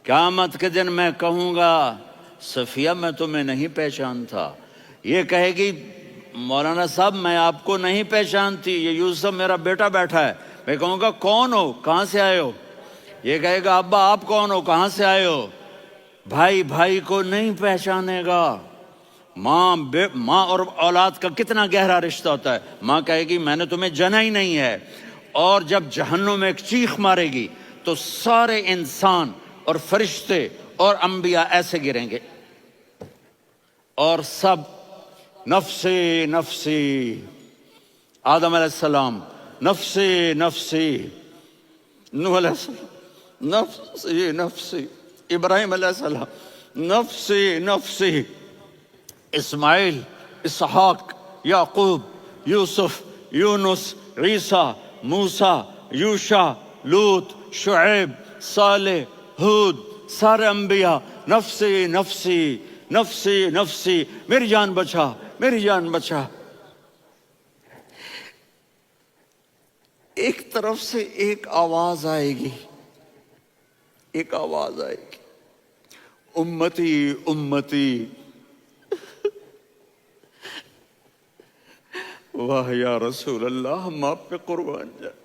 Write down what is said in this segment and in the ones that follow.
قیامت کے دن میں کہوں گا صفیہ میں تمہیں نہیں پہچانتا، یہ کہے گی مولانا صاحب میں آپ کو نہیں پہچانتی، یہ یوسف میرا بیٹا بیٹھا ہے۔ میں کہوں گا کون ہو، کہاں سے آئے ہو؟ یہ کہے گا ابا آپ کون ہو، کہاں سے آئے ہو؟ بھائی بھائی کو نہیں پہچانے گا۔ ماں اور اولاد کا کتنا گہرا رشتہ ہوتا ہے۔ ماں کہے گی میں نے تمہیں جنا ہی نہیں ہے، اور جب جہنم میں ایک چیخ مارے گی تو سارے انسان اور فرشتے اور انبیاء ایسے گریں گے، اور سب نفسی نفسی، آدم علیہ السلام نفسی نفسی، نوح علیہ السلام نفسی نفسی، ابراہیم علیہ السلام نفسی نفسی، اسماعیل، اسحاق، یعقوب، یوسف، یونس، عیسیٰ، موسیٰ، یوشع، لوط، شعیب، صالح، ہود، سارے انبیاء نفسی نفسی نفسی نفسی، میری جان بچا میری جان بچا۔ ایک طرف سے ایک آواز آئے گی، ایک آواز آئے گی، امتی امتی۔ واہ یا رسول اللہ، ہم آپ پہ قربان جائیں۔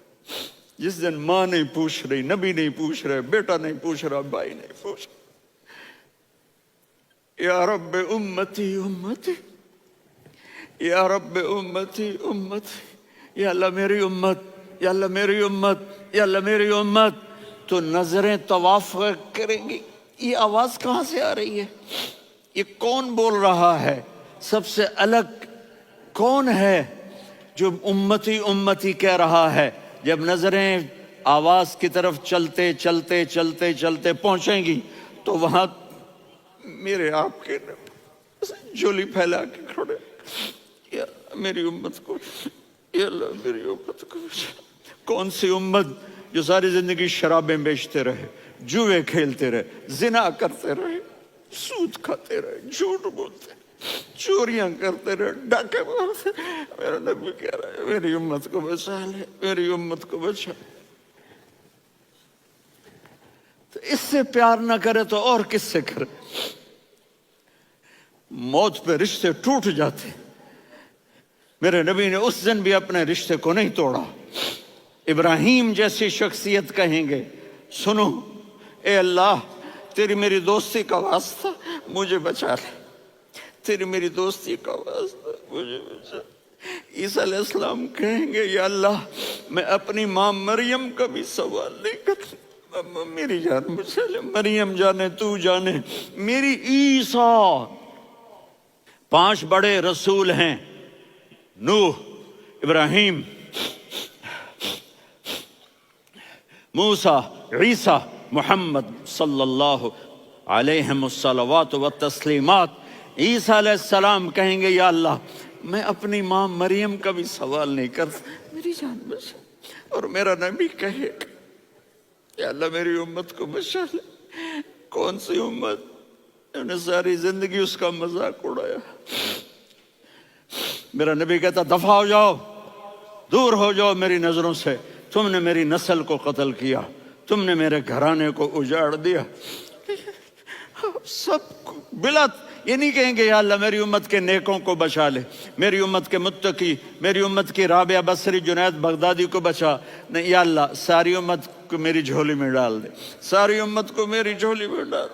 جس دن ماں نہیں پوچھ رہی، نبی نہیں پوچھ رہے، بیٹا نہیں پوچھ رہا، بھائی نہیں پوچھ رہا، یا رب امتی امتی، یا رب امتی امتی، یا اللہ میری امت، یا اللہ میری امت، یا اللہ میری امت۔ تو نظریں طواف کریں گی، یہ آواز کہاں سے آ رہی ہے؟ یہ کون بول رہا ہے؟ سب سے الگ کون ہے جو امتی امتی کہہ رہا ہے؟ جب نظریں آواز کی طرف چلتے چلتے چلتے چلتے پہنچیں گی تو وہاں میرے آپ کے جھولی پھیلا کے کھڑے، یا میری امت کو، یا اللہ میری امت کو۔ کون سی امت جو ساری زندگی شرابیں بیچتے رہے، جوئے کھیلتے رہے، زنا کرتے رہے، سود کھاتے رہے، جھوٹ بولتے، چوریاں کرتے رہے، ڈاکے مارتے۔ میرا نبی کہہ رہا ہے میری امت کو بچا لے، میری امت کو بچا۔ تو اس سے پیار نہ کرے تو اور کس سے کرے؟ موت پہ رشتے ٹوٹ جاتے، میرے نبی نے اس دن بھی اپنے رشتے کو نہیں توڑا۔ ابراہیم جیسی شخصیت کہیں گے سنو اے اللہ تیری میری دوستی کا واسطہ مجھے بچا لے، تیری میری دوستی کا واسطہ مجھے بچا۔ عیسیٰ علیہ السلام کہیں گے یا اللہ میں اپنی ماں مریم کا بھی سوال نہیں کرتا، میری جان بچا لے، مریم جانے تو جانے میری عیسیٰ۔ 5 بڑے رسول ہیں، نوح، ابراہیم، موسیٰ، عیسیٰ، محمد صلی اللہ علیہ الصلوات والتسلیمات۔ عیسیٰ علیہ السلام کہیں گے یا اللہ میں اپنی ماں مریم کا بھی سوال نہیں کرتا، میری جان بچا۔ اور میرا نبی کہے یا اللہ میری امت کو بچا لے۔ کون سی امت؟ انہوں نے ساری زندگی اس کا مذاق اڑایا۔ میرا نبی کہتا دفع ہو جاؤ، دور ہو جاؤ میری نظروں سے، تم نے میری نسل کو قتل کیا، تم نے میرے گھرانے کو اجاڑ دیا۔ سب بلا یہ نہیں کہیں گے یا اللہ میری امت کے نیکوں کو بچا لے، میری امت کے متقی، میری امت کی رابعہ بصری، جنید بغدادی کو بچا، نہیں یا اللہ ساری امت کو میری جھولی میں ڈال دے، ساری امت کو میری جھولی میں ڈال۔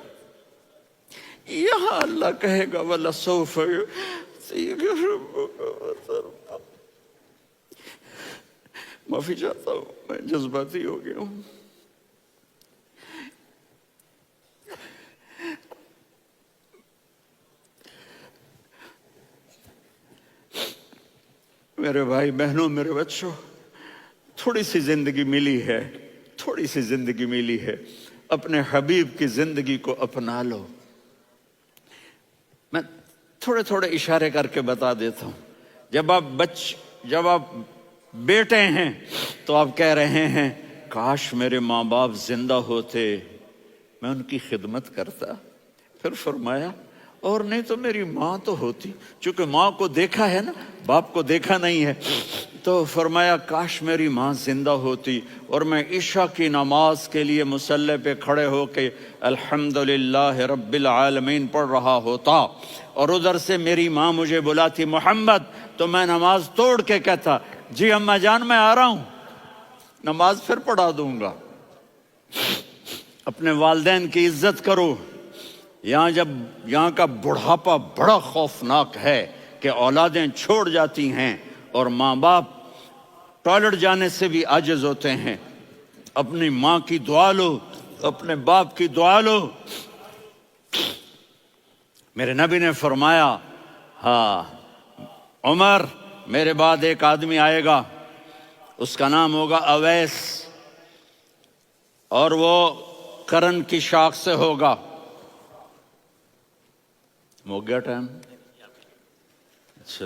یہاں اللہ کہے گا وَلَسَوْفَ يُعْطِيكَ رَبُّكَ فَتَرْضَىٰ۔ معافی چاہتا ہوں میں جذباتی ہو گیا ہوں۔ میرے بھائی بہنوں، میرے بچوں، تھوڑی سی زندگی ملی ہے، تھوڑی سی زندگی ملی ہے، اپنے حبیب کی زندگی کو اپنا لو۔ میں تھوڑے تھوڑے اشارے کر کے بتا دیتا ہوں۔ جب آپ بیٹے ہیں تو آپ کہہ رہے ہیں کاش میرے ماں باپ زندہ ہوتے، میں ان کی خدمت کرتا۔ پھر فرمایا اور نہیں تو میری ماں تو ہوتی، چونکہ ماں کو دیکھا ہے نا، باپ کو دیکھا نہیں ہے، تو فرمایا کاش میری ماں زندہ ہوتی اور میں عشاء کی نماز کے لیے مصلی پہ کھڑے ہو کے الحمدللہ رب العالمین پڑھ رہا ہوتا، اور ادھر سے میری ماں مجھے بلاتی محمد، تو میں نماز توڑ کے کہتا جی اماں جان میں آ رہا ہوں، نماز پھر پڑھا دوں گا۔ اپنے والدین کی عزت کرو۔ یہاں کا بڑھاپا بڑا خوفناک ہے کہ اولادیں چھوڑ جاتی ہیں اور ماں باپ ٹوائلٹ جانے سے بھی عاجز ہوتے ہیں۔ اپنی ماں کی دعا لو، اپنے باپ کی دعا لو۔ میرے نبی نے فرمایا ہاں عمر میرے بعد ایک آدمی آئے گا، اس کا نام ہوگا اویس، اور وہ کرن کی شاخ سے ہوگا۔ ہو گیا ٹائم؟ اچھا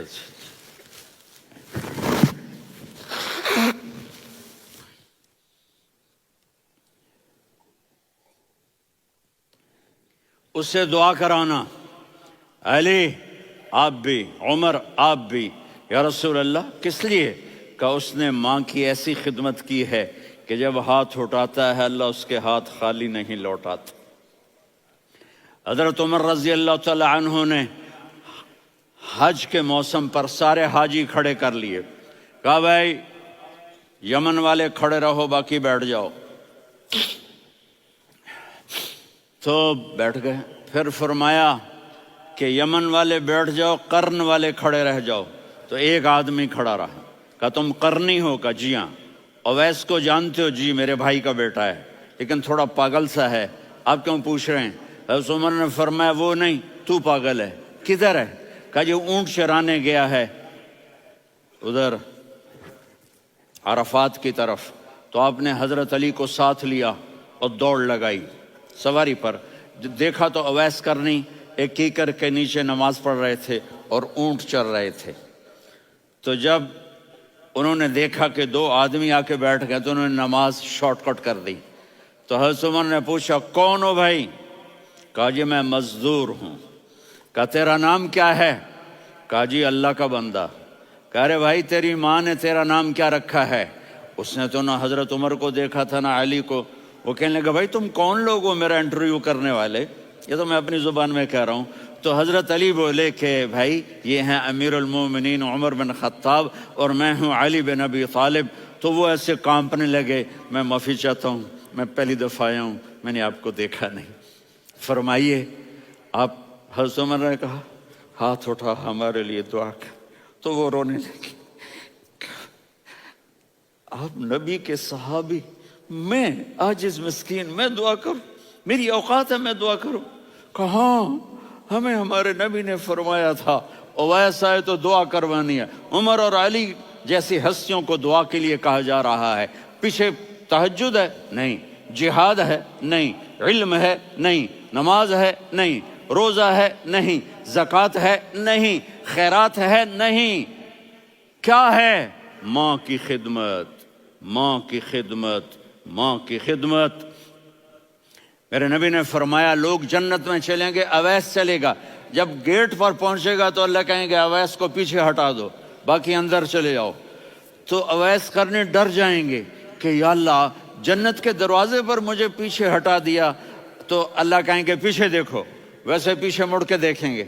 اس سے دعا کرانا، علی آپ بھی، عمر آپ بھی، یا رسول اللہ کس لیے؟ کہ اس نے ماں کی ایسی خدمت کی ہے کہ جب ہاتھ اٹھاتا ہے اللہ اس کے ہاتھ خالی نہیں لوٹاتا۔ حضرت عمر رضی اللہ تعالی عنہ نے حج کے موسم پر سارے حاجی کھڑے کر لیے، کہا بھائی یمن والے کھڑے رہو باقی بیٹھ جاؤ، تو بیٹھ گئے۔ پھر فرمایا کہ یمن والے بیٹھ جاؤ، قرن والے کھڑے رہ جاؤ، تو ایک آدمی کھڑا رہا، کہا تم قرنی ہو؟ کہا جی ہاں۔ اویس کو جانتے ہو؟ جی میرے بھائی کا بیٹا ہے لیکن تھوڑا پاگل سا ہے، آپ کیوں پوچھ رہے ہیں؟ حضرت عمر نے فرمایا وہ نہیں تو پاگل ہے، کدھر ہے؟ کہا جی اونٹ چرانے گیا ہے ادھر عرفات کی طرف، تو آپ نے حضرت علی کو ساتھ لیا اور دوڑ لگائی سواری پر، دیکھا تو اویس کرنی ایک کیکر کے نیچے نماز پڑھ رہے تھے اور اونٹ چر رہے تھے۔ تو جب انہوں نے دیکھا کہ دو آدمی آ کے بیٹھ گئے تو انہوں نے نماز شارٹ کٹ کر دی۔ تو حضرت عمر نے پوچھا کون ہو بھائی؟ کہا جی میں مزدور ہوں۔ کہا تیرا نام کیا ہے؟ کہا جی اللہ کا بندہ۔ کہا رے بھائی تیری ماں نے تیرا نام کیا رکھا ہے؟ اس نے تو نہ حضرت عمر کو دیکھا تھا نہ علی کو۔ وہ کہنے لگا بھائی تم کون لوگ ہو میرا انٹرویو کرنے والے؟ یہ تو میں اپنی زبان میں کہہ رہا ہوں۔ تو حضرت علی بولے کہ بھائی یہ ہیں امیر المومنین عمر بن خطاب اور میں ہوں علی بن ابی طالب۔ تو وہ ایسے کانپنے لگے، میں معافی چاہتا ہوں، میں پہلی دفعہ آیا ہوں، میں نے آپ کو دیکھا نہیں، فرمائیے آپ۔ حضرت عمر نے کہا ہاتھ اٹھا ہمارے لیے دعا کر، تو وہ رونے لگی۔ آپ نبی کے صحابی، میں عاجز مسکین میں دعا کروں؟ میری اوقات ہے میں دعا کروں؟ کہاں ہمیں ہمارے نبی نے فرمایا تھا اویس آئے تو دعا کروانی ہے۔ عمر اور علی جیسی ہستیوں کو دعا کے لیے کہا جا رہا ہے۔ پیچھے تہجد ہے؟ نہیں۔ جہاد ہے؟ نہیں۔ علم ہے؟ نہیں۔ نماز ہے؟ نہیں۔ روزہ ہے؟ نہیں۔ زکوٰۃ ہے؟ نہیں۔ خیرات ہے؟ نہیں۔ کیا ہے؟ ماں کی خدمت، ماں کی خدمت، ماں کی خدمت۔ میرے نبی نے فرمایا لوگ جنت میں چلیں گے، اویس چلے گا، جب گیٹ پر پہنچے گا تو اللہ کہیں گے اویس کو پیچھے ہٹا دو، باقی اندر چلے جاؤ۔ تو اویس کرنے ڈر جائیں گے کہ یا اللہ جنت کے دروازے پر مجھے پیچھے ہٹا دیا، تو اللہ کہیں گے پیچھے دیکھو، ویسے پیچھے مڑ کے دیکھیں گے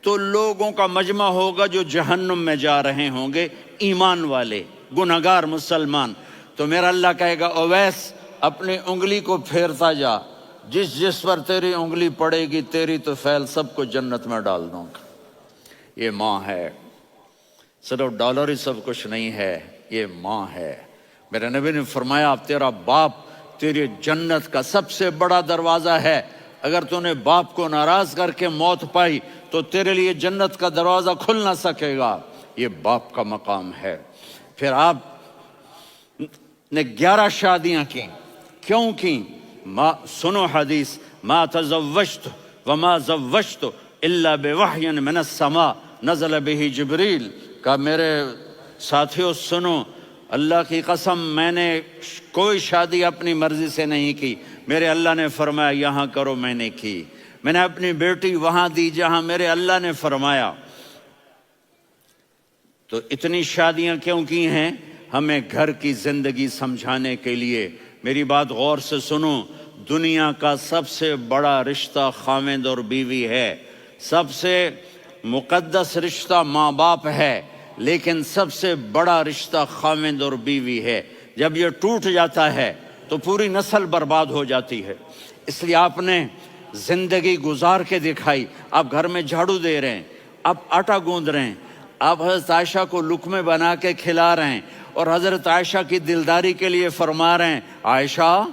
تو لوگوں کا مجمع ہوگا جو جہنم میں جا رہے ہوں گے، ایمان والے، گنہگار مسلمان۔ تو میرا اللہ کہے گا اویس اپنی انگلی کو پھیرتا جا، جس جس پر تیری انگلی پڑے گی تیری تو فیل سب کو جنت میں ڈال دوں گا۔ یہ ماں ہے، صرف ڈالر ہی سب کچھ نہیں ہے، یہ ماں ہے۔ میرے نبی نے فرمایا اب تیرا باپ تیری جنت کا سب سے بڑا دروازہ ہے، اگر تو نے باپ کو ناراض کر کے موت پائی تو تیرے لیے جنت کا دروازہ کھل نہ سکے گا۔ یہ باپ کا مقام ہے۔ پھر آپ نے 11 شادیاں کی، کیوں کی؟ سنو حدیث، ما تزوجت وما زوجت الا بوحی من السماء نزل به جبریل۔ کہا میرے ساتھیوں سنو، اللہ کی قسم میں نے کوئی شادی اپنی مرضی سے نہیں کی، میرے اللہ نے فرمایا یہاں کرو، میں نے کی۔ میں نے اپنی بیٹی وہاں دی جہاں میرے اللہ نے فرمایا۔ تو اتنی شادیاں کیوں کی ہیں؟ ہمیں گھر کی زندگی سمجھانے کے لیے۔ میری بات غور سے سنو، دنیا کا سب سے بڑا رشتہ خاوند اور بیوی ہے، سب سے مقدس رشتہ ماں باپ ہے، لیکن سب سے بڑا رشتہ خاوند اور بیوی ہے۔ جب یہ ٹوٹ جاتا ہے تو پوری نسل برباد ہو جاتی ہے۔ اس لیے آپ نے زندگی گزار کے دکھائی۔ آپ گھر میں جھاڑو دے رہے ہیں، آپ آٹا گوندھ رہے ہیں، آپ حضرت عائشہ کو لقمے بنا کے کھلا رہے ہیں، اور حضرت عائشہ کی دلداری کے لیے فرما رہے ہیں، عائشہ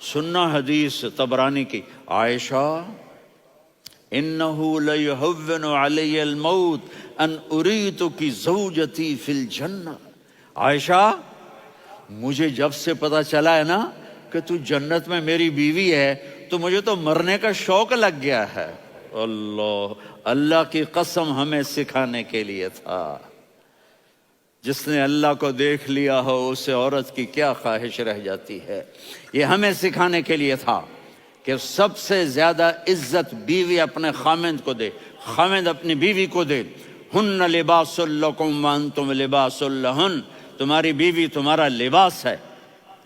سننا حدیث طبرانی کی، عائشہ انہو لیہون علی الموت ان اریتک زوجتی فی الجنہ۔ عائشہ مجھے جب سے پتا چلا ہے نا کہ تو جنت میں میری بیوی ہے تو مجھے تو مرنے کا شوق لگ گیا ہے۔ اللہ کی قسم ہمیں سکھانے کے لیے تھا۔ جس نے اللہ کو دیکھ لیا ہو اسے عورت کی کیا خواہش رہ جاتی ہے۔ یہ ہمیں سکھانے کے لیے تھا کہ سب سے زیادہ عزت بیوی اپنے خاوند کو دے، خاوند اپنی بیوی کو دے۔ ہن لباس لکم وانتم لباس لہن، تمہاری بیوی تمہارا لباس ہے،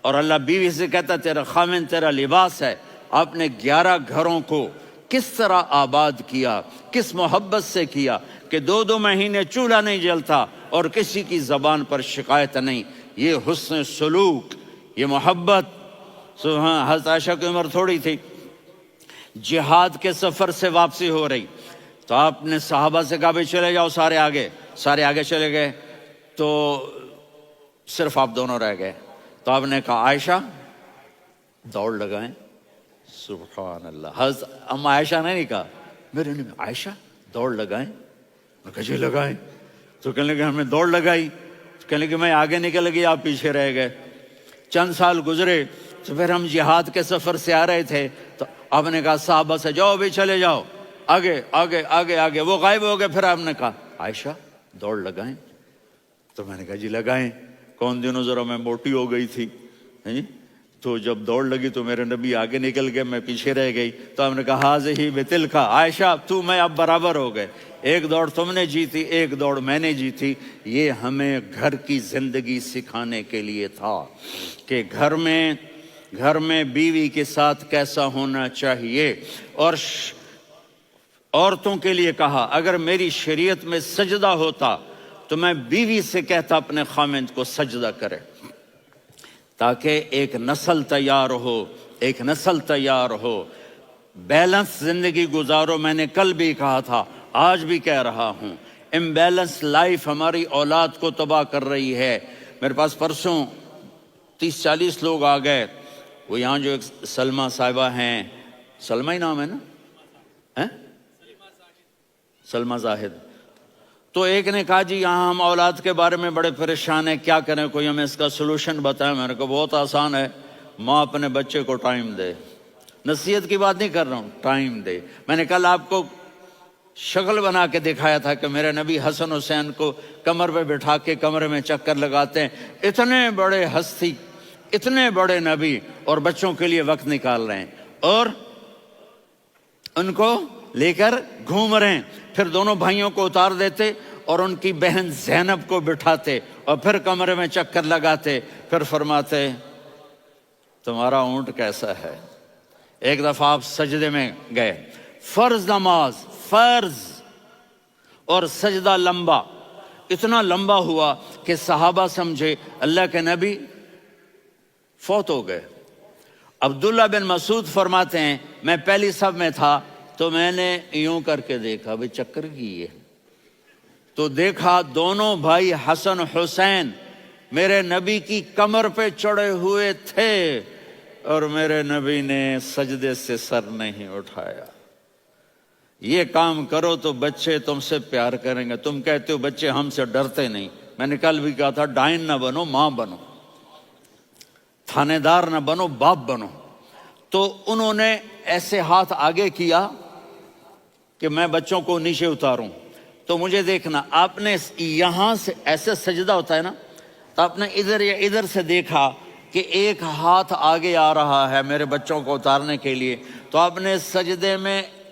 اور اللہ بیوی سے کہتا تیرا خاوند تیرا لباس ہے۔ آپ نے 11 گھروں کو کس طرح آباد کیا، کس محبت سے کیا کہ 2 مہینے چولہا نہیں جلتا اور کسی کی زبان پر شکایت نہیں۔ یہ حسن سلوک، یہ محبت۔ حضرت عائشہ کی عمر تھوڑی تھی، جہاد کے سفر سے واپسی ہو رہی، تو آپ نے صحابہ سے کہا بھی چلے جاؤ سارے آگے چلے گئے، تو صرف آپ دونوں رہ گئے۔ تو آپ نے کہا عائشہ دوڑ لگائیں۔ سبحان اللہ، حضرت اما عائشہ نے نہیں کہا، میرے نے عائشہ دوڑ لگائیں، میں کہا جی لگائیں۔ تو کہنے لگے ہمیں دوڑ لگائی، کہنے لگے میں آگے نکل گئی آپ پیچھے رہ گئے۔ چند سال گزرے تو پھر ہم جہاد کے سفر سے آ رہے تھے، تو آپ نے کہا صحابہ سے جاؤ بھی چلے جاؤ آگے آگے آگے آگے، وہ غائب ہو گئے۔ پھر آپ نے کہا عائشہ دوڑ لگائیں، تو میں نے کہا جی لگائیں۔ کون دنوں ذرا میں موٹی ہو گئی تھی، تو جب دوڑ لگی تو میرے نبی آگے نکل گئے، میں پیچھے رہ گئی۔ تو ہم نے کہا ہاذہ بتلک، عائشہ تو میں اب برابر ہو گئے، ایک دوڑ تم نے جیتی ایک دوڑ میں نے جیتی۔ یہ ہمیں گھر کی زندگی سکھانے کے لیے تھا کہ گھر میں بیوی کے ساتھ کیسا ہونا چاہیے۔ اور عورتوں کے لیے کہا اگر میری شریعت میں سجدہ ہوتا تو میں بیوی سے کہتا اپنے خاوند کو سجدہ کرے، تاکہ ایک نسل تیار ہو، بیلنس زندگی گزارو۔ میں نے کل بھی کہا تھا، آج بھی کہہ رہا ہوں، امبیلنس لائف ہماری اولاد کو تباہ کر رہی ہے۔ میرے پاس پرسوں 30-40 لوگ آ گئے، وہ یہاں جو ایک سلمہ صاحبہ ہیں، سلمہ ہی نام ہے نا، سلمہ زاہد، تو ایک نے کہا جی یہاں ہم اولاد کے بارے میں بڑے پریشان ہیں، کیا کریں، کوئی ہمیں اس کا سلوشن بتائیں۔ میں نے کہا بہت آسان ہے، ماں اپنے بچے کو ٹائم دے۔ نصیحت کی بات نہیں کر رہا ہوں، ٹائم دے۔ میں نے کل آپ کو شکل بنا کے دکھایا تھا کہ میرے نبی حسن حسین کو کمر پہ بٹھا کے کمرے میں چکر لگاتے ہیں۔ اتنے بڑے ہستی، اتنے بڑے نبی، اور بچوں کے لیے وقت نکال رہے ہیں اور ان کو لے کر گھوم رہے ہیں۔ پھر دونوں بھائیوں کو اتار دیتے اور ان کی بہن زینب کو بٹھاتے اور پھر کمرے میں چکر لگاتے، پھر فرماتے تمہارا اونٹ کیسا ہے۔ ایک دفعہ آپ سجدے میں گئے، فرض نماز، فرض، اور سجدہ لمبا، اتنا لمبا ہوا کہ صحابہ سمجھے اللہ کے نبی فوت ہو گئے۔ عبداللہ بن مسعود فرماتے ہیں میں پہلی صف میں تھا تو میں نے یوں کر کے دیکھا، بھئی چکر کی ہے، تو دیکھا دونوں بھائی حسن حسین میرے نبی کی کمر پہ چڑھے ہوئے تھے اور میرے نبی نے سجدے سے سر نہیں اٹھایا۔ یہ کام کرو تو بچے تم سے پیار کریں گے۔ تم کہتے ہو بچے ہم سے ڈرتے نہیں، میں نے کل بھی کہا تھا ڈائن نہ بنو، ماں بنو، تھانے دار نہ بنو، باپ بنو۔ تو انہوں نے ایسے ہاتھ آگے کیا کہ میں بچوں کو نیچے اتاروں، تو مجھے دیکھنا، آپ نے یہاں سے ایسے سجدہ ہوتا ہے نا، تو آپ نے ادھر یا ادھر سے دیکھا کہ ایک ہاتھ آگے آ رہا ہے میرے بچوں کو اتارنے کے لیے، تو آپ نے سجدے میں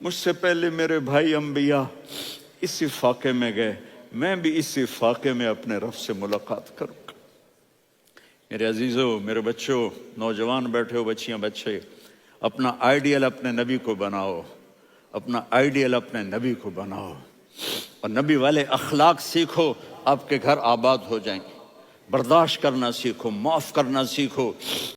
مجھ سے پہلے میرے بھائی انبیاء اسی فاقے میں گئے، میں بھی اسی فاقے میں اپنے رب سے ملاقات کروں گا۔ میرے عزیزوں، میرے بچوں، نوجوان بیٹھے ہو، بچیاں بچے، اپنا آئیڈیل اپنے نبی کو بناؤ، اپنا آئیڈیل اپنے نبی کو بناؤ، اور نبی والے اخلاق سیکھو، آپ کے گھر آباد ہو جائیں گے۔ برداشت کرنا سیکھو، معاف کرنا سیکھو،